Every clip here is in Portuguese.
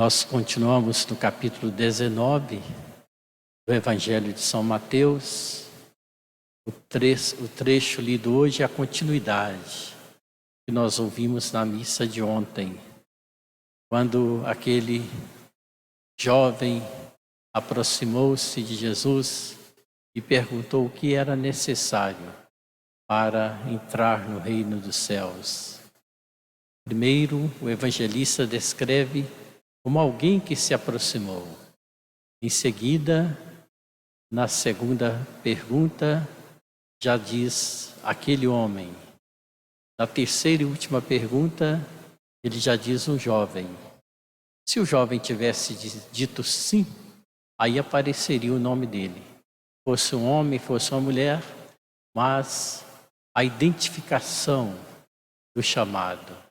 Nós continuamos no capítulo 19 do Evangelho de São Mateus. O trecho lido hoje é a continuidade que nós ouvimos na missa de ontem, quando aquele jovem aproximou-se de Jesus e perguntou o que era necessário para entrar no reino dos céus. Primeiro, o evangelista descreve como alguém que se aproximou. Em seguida, na segunda pergunta, já diz aquele homem. Na terceira e última pergunta, ele já diz um jovem. Se o jovem tivesse dito sim, aí apareceria o nome dele. Fosse um homem, fosse uma mulher, mas a identificação do chamado.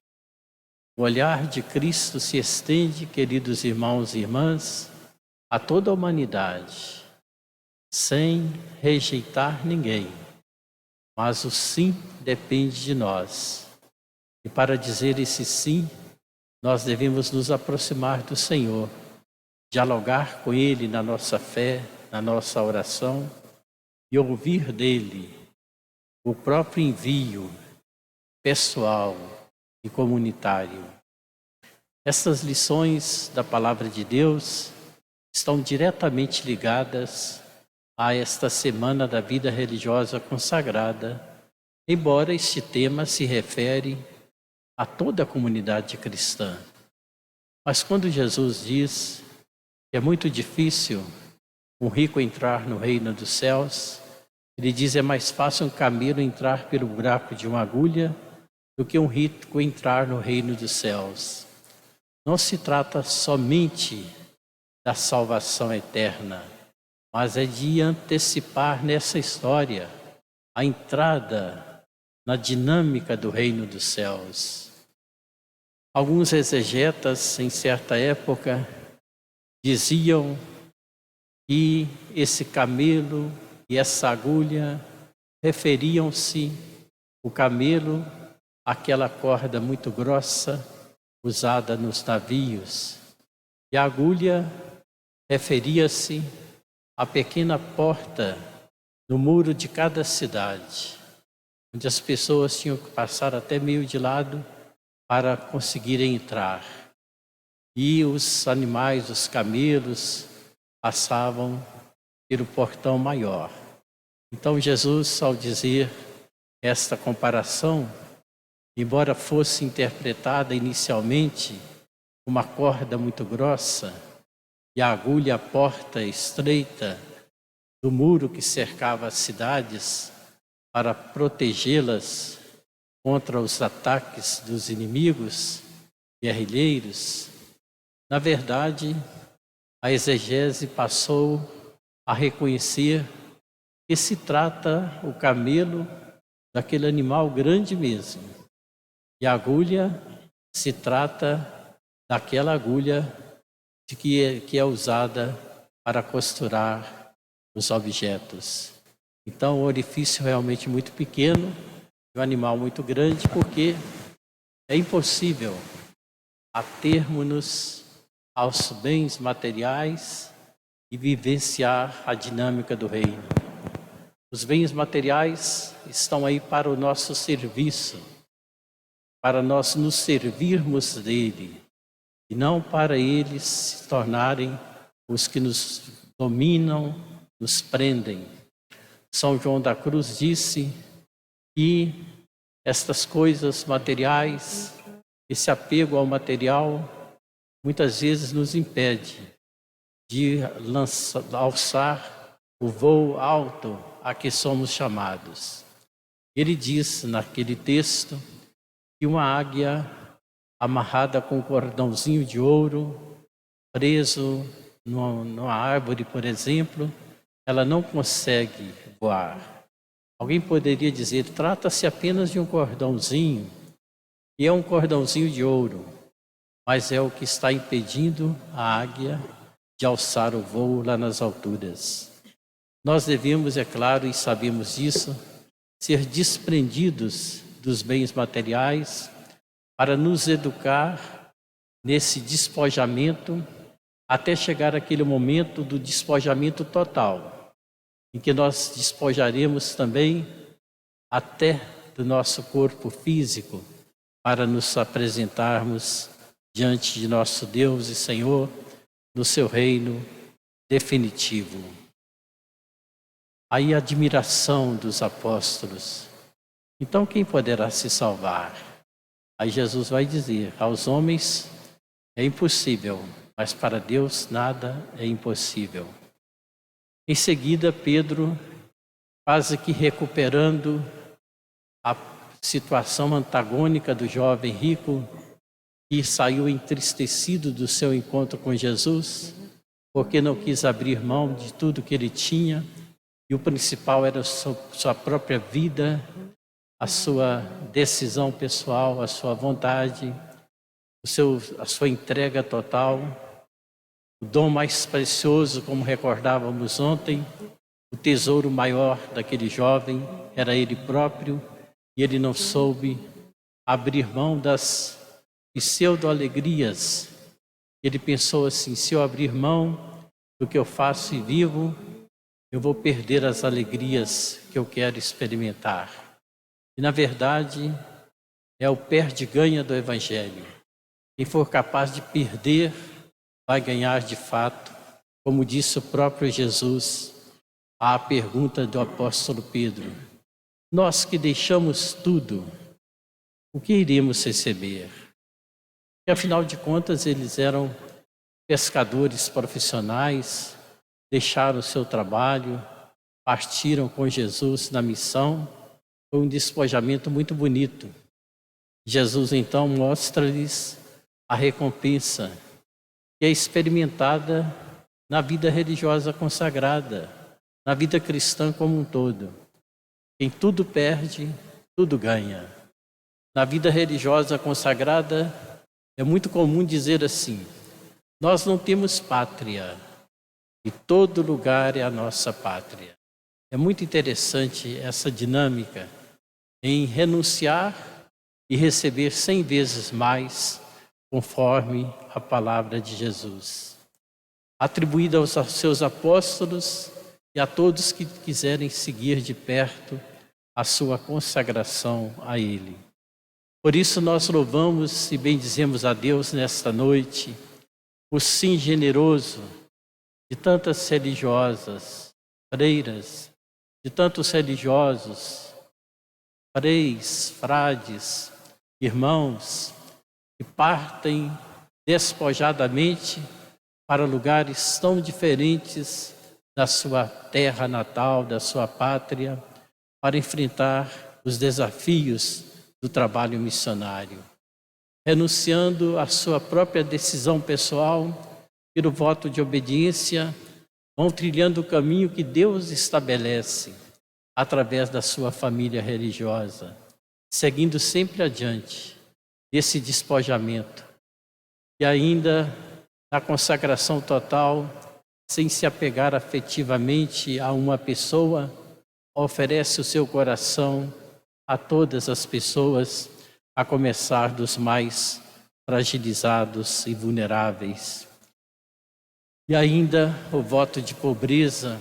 O olhar de Cristo se estende, queridos irmãos e irmãs, a toda a humanidade, sem rejeitar ninguém. Mas o sim depende de nós. E para dizer esse sim, nós devemos nos aproximar do Senhor, dialogar com Ele na nossa fé, na nossa oração e ouvir dele o próprio envio pessoal e comunitário. Estas lições da Palavra de Deus estão diretamente ligadas a esta Semana da Vida Religiosa Consagrada, embora este tema se refere a toda a comunidade cristã. Mas quando Jesus diz que é muito difícil um rico entrar no reino dos céus, ele diz é mais fácil um camelo entrar pelo buraco de uma agulha do que um rico entrar no reino dos céus. Não se trata somente da salvação eterna, mas é de antecipar nessa história a entrada na dinâmica do reino dos céus. Alguns exegetas, em certa época, diziam que esse camelo e essa agulha referiam-se o camelo àquela corda muito grossa usada nos navios, e a agulha referia-se à pequena porta no muro de cada cidade, onde as pessoas tinham que passar até meio de lado para conseguirem entrar. E os animais, os camelos, passavam pelo portão maior. Então Jesus, ao dizer esta comparação, embora fosse interpretada inicialmente uma corda muito grossa e a agulha a porta estreita do muro que cercava as cidades para protegê-las contra os ataques dos inimigos guerrilheiros, na verdade, a exegese passou a reconhecer que se trata o camelo daquele animal grande mesmo. E a agulha se trata daquela agulha que é usada para costurar os objetos. Então, o orifício realmente muito pequeno e o animal muito grande, porque é impossível atermos-nos aos bens materiais e vivenciar a dinâmica do reino. Os bens materiais estão aí para o nosso serviço, para nós nos servirmos dele, e não para eles se tornarem os que nos dominam, nos prendem. São João da Cruz disse que estas coisas materiais, esse apego ao material, muitas vezes nos impede de alçar o voo alto a que somos chamados. Ele diz naquele texto que uma águia amarrada com um cordãozinho de ouro, preso numa árvore, por exemplo, ela não consegue voar. Alguém poderia dizer, trata-se apenas de um cordãozinho, e é um cordãozinho de ouro, mas é o que está impedindo a águia de alçar o voo lá nas alturas. Nós devemos, é claro, e sabemos disso, ser desprendidos dos bens materiais para nos educar nesse despojamento, até chegar aquele momento do despojamento total, em que nós despojaremos também até do nosso corpo físico, para nos apresentarmos diante de nosso Deus e Senhor, no seu reino definitivo. Aí a admiração dos apóstolos. Então quem poderá se salvar? Aí Jesus vai dizer, aos homens é impossível, mas para Deus nada é impossível. Em seguida, Pedro, quase que recuperando a situação antagônica do jovem rico, que saiu entristecido do seu encontro com Jesus, porque não quis abrir mão de tudo que ele tinha, e o principal era sua própria vida, a sua decisão pessoal, a sua vontade, a sua entrega total. O dom mais precioso, como recordávamos ontem, o tesouro maior daquele jovem era ele próprio, e ele não soube abrir mão das pseudo-alegrias. Ele pensou assim, se eu abrir mão do que eu faço e vivo, eu vou perder as alegrias que eu quero experimentar. E na verdade, é o perde-ganha do Evangelho. Quem for capaz de perder, vai ganhar de fato, como disse o próprio Jesus, à pergunta do apóstolo Pedro. Nós que deixamos tudo, o que iremos receber? E afinal de contas, eles eram pescadores profissionais, deixaram o seu trabalho, partiram com Jesus na missão. Foi um despojamento muito bonito. Jesus então mostra-lhes a recompensa que é experimentada na vida religiosa consagrada, na vida cristã como um todo. Quem tudo perde, tudo ganha. Na vida religiosa consagrada, é muito comum dizer assim, nós não temos pátria, e todo lugar é a nossa pátria. É muito interessante essa dinâmica em renunciar e receber 100 vezes mais, conforme a palavra de Jesus, atribuída aos seus apóstolos e a todos que quiserem seguir de perto a sua consagração a Ele. Por isso nós louvamos e bendizemos a Deus nesta noite, o sim generoso de tantas religiosas, freiras, de tantos religiosos, freis, frades, irmãos, que partem despojadamente para lugares tão diferentes da sua terra natal, da sua pátria, para enfrentar os desafios do trabalho missionário, renunciando à sua própria decisão pessoal, pelo voto de obediência, vão trilhando o caminho que Deus estabelece através da sua família religiosa, seguindo sempre adiante desse despojamento e ainda na consagração total, sem se apegar afetivamente a uma pessoa, oferece o seu coração a todas as pessoas, a começar dos mais fragilizados e vulneráveis. E ainda o voto de pobreza,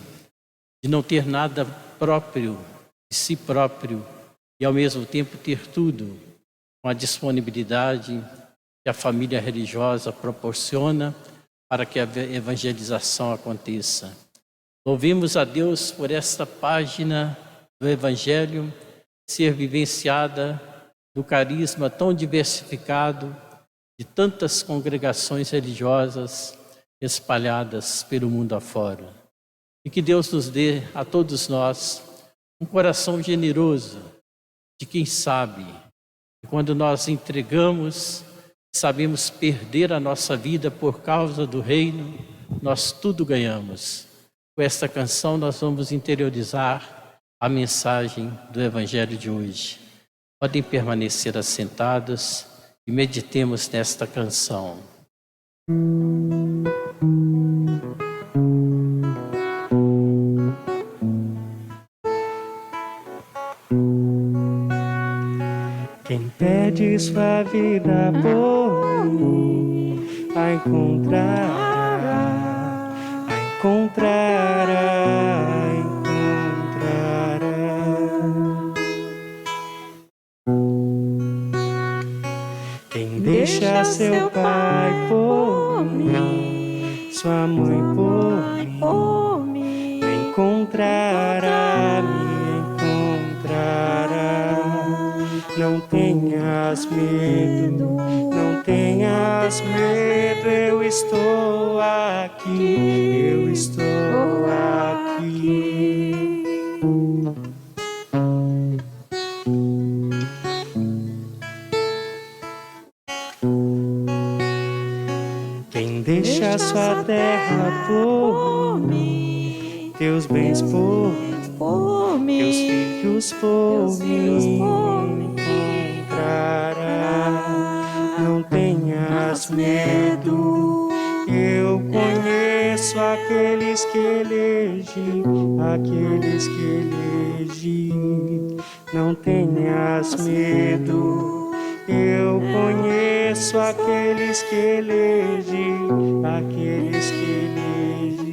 de não ter nada próprio, de si próprio, e ao mesmo tempo ter tudo, com a disponibilidade que a família religiosa proporciona para que a evangelização aconteça. Louvemos a Deus por esta página do Evangelho ser vivenciada do carisma tão diversificado de tantas congregações religiosas espalhadas pelo mundo afora. E que Deus nos dê a todos nós um coração generoso de quem sabe que quando nós entregamos, sabemos perder a nossa vida por causa do reino, nós tudo ganhamos. Com esta canção nós vamos interiorizar a mensagem do Evangelho de hoje. Podem permanecer assentados e meditemos nesta canção. Quem pede sua vida por mim, a encontrará, a encontrará, a encontrará. Quem deixa seu pai por mim, sua mãe por mim, me encontrará, me encontrará. Não tenhas medo, não tenhas medo, eu estou aqui, eu estou aqui. Quem deixa sua terra por mim, teus bens por mim, teus filhos por mim, encontrará. Não tenhas medo, eu conheço aqueles que elegi, aqueles que elegi. Não tenhas medo, eu conheço aqueles que elegi, aqueles que elegi.